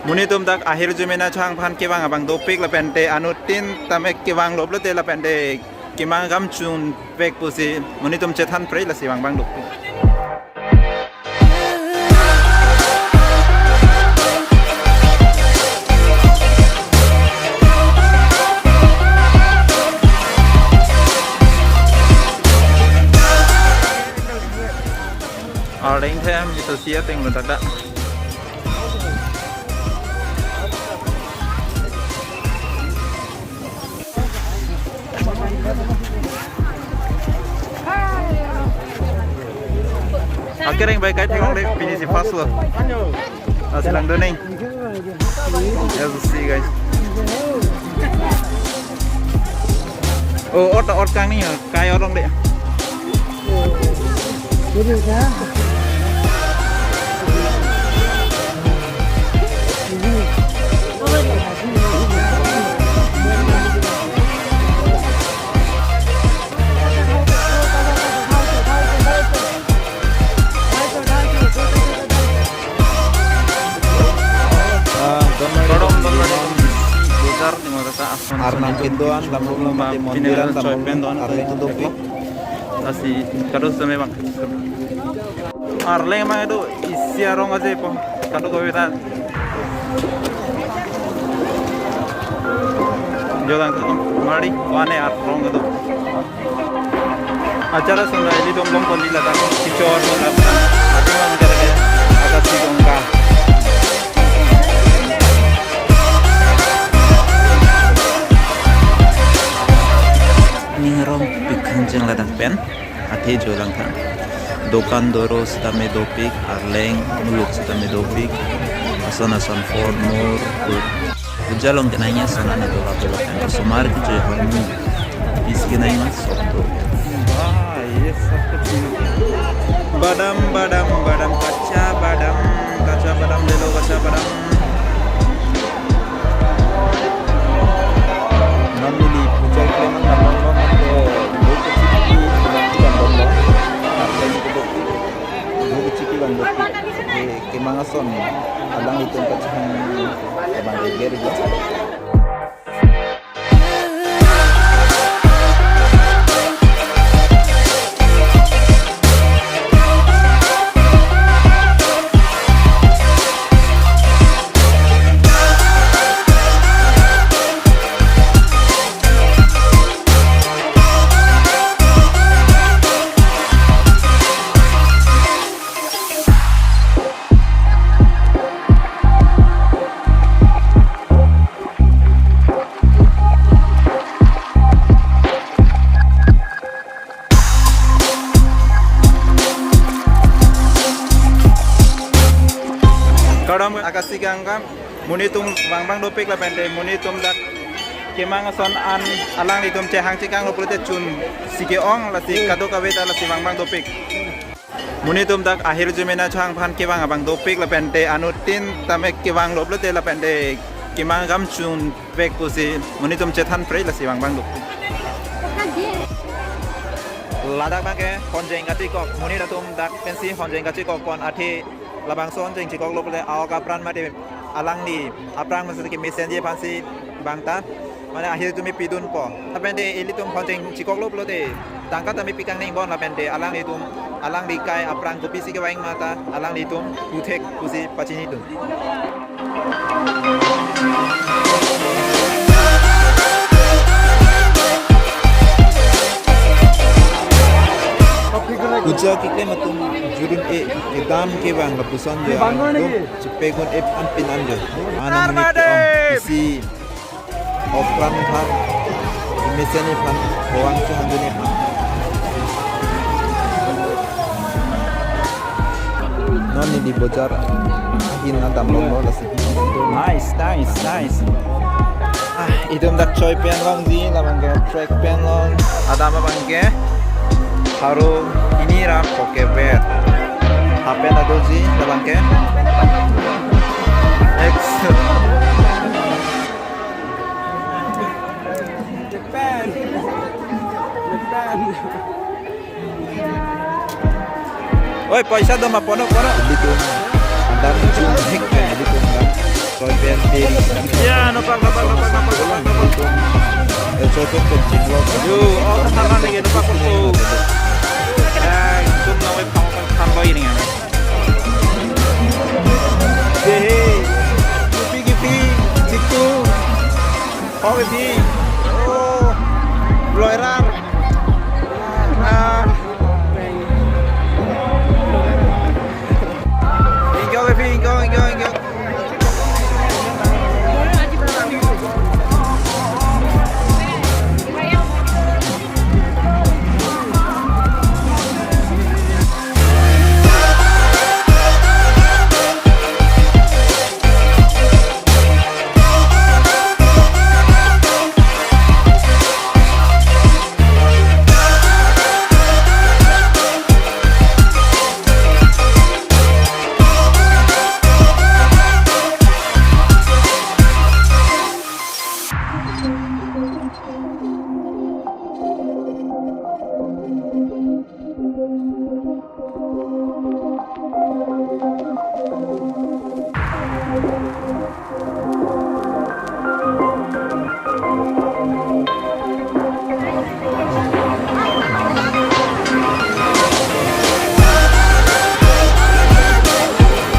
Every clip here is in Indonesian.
Muni tum tak akhir jumena chang phan kewang abang dopik la pente anutin tamek kewang lop la te la pente kimang gam chun pek pusi muni tum chethan pre la siwang bang dopik. Đánh thêm từ xía tình luôn thật đó. Akhirnya baik kait tengok deh finish fast loh. Silang doning. Ya see guys. Oh, ot kang nih kayak orang deh. Arnang pintuan, tampung mati mondiran, tampung arleng tutupi. Masih kadus sama bang. Arleng emang itu isi arong aja po. Kadus kau kita. Jodan mari, wane arong itu. Acara sudah ini dompong kondisi lah, kicor mana. Hati mana cara dia agak sih gongga. Kanjeng ladang pen, ati jolang kan. Dokan doro sitame dopik, arleng muluk sitame dopik, asana san for more. Ujalong kenanya sana na dola dola kan. Sumar kicu harmu, iski na imas sokto. Ah yes, Badam badam badam kaca badam lelo kaca badam. Namili pujal kleman namong kemangason alang itu kacang abang geger gitu. Akasi gangga munitum bang dopik la pente munitum dak kemang son an alang itum cehang cikang lopulite chun sikeong la si kado kaweta la si bang dopik munitum dak akhir jumena chang phan kewang abang dopik la pente anutin tamek kewang lopulite la pente kemang gam chun pek pusi munitum chethan pre la si bang dopik ladak bangke honjeng gati kok muni datum dak pensi honjeng gati kok kon athi labang son jeng cikok lop le awak apran made alang ni aprang masuk ke messenger pansi bangta mana akhir tu mi pidun po tapende eli tum honjeng cikok lop lo de tangka tami pikang ning bon lapende alang ni tum alang di kai aprang kopi si ke waing mata alang ni tum utek kusi pacini tum Uja kikle matum jurun edam ke bang lapusan jo cipegun anpin anjo ana menit isi opran thar meseni pan bawang chu handune pan noni di bojar hina damlong lo lasi nice idum dak choi pen long di lamang ke track pen long adama bangke haru ini ram poke bet apa yang ada sih dalam ke X Japan oi paisa dong apa no dito dan jumhik dito Soy Bentil. Ya, nampak. Cocok ke jiwa. Yo, oh kenalan lagi nampak kuku. Ya, itu mau pang ini ya. Hey, Gipi, situ. Oh, Gipi. Oh, Bloiran. Ingo, Gipi, ingo.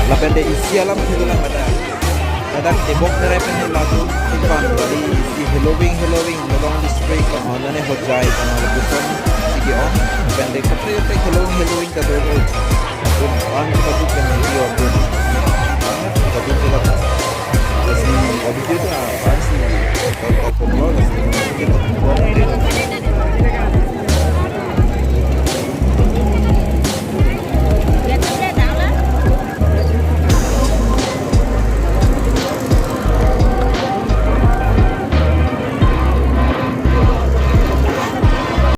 Lapende isi alam itu lang ada tebok nere pen lagu ikan dari si Halloween nolong display ko ano ne hojai kono lebuson sige on pende kapre Halloween ka do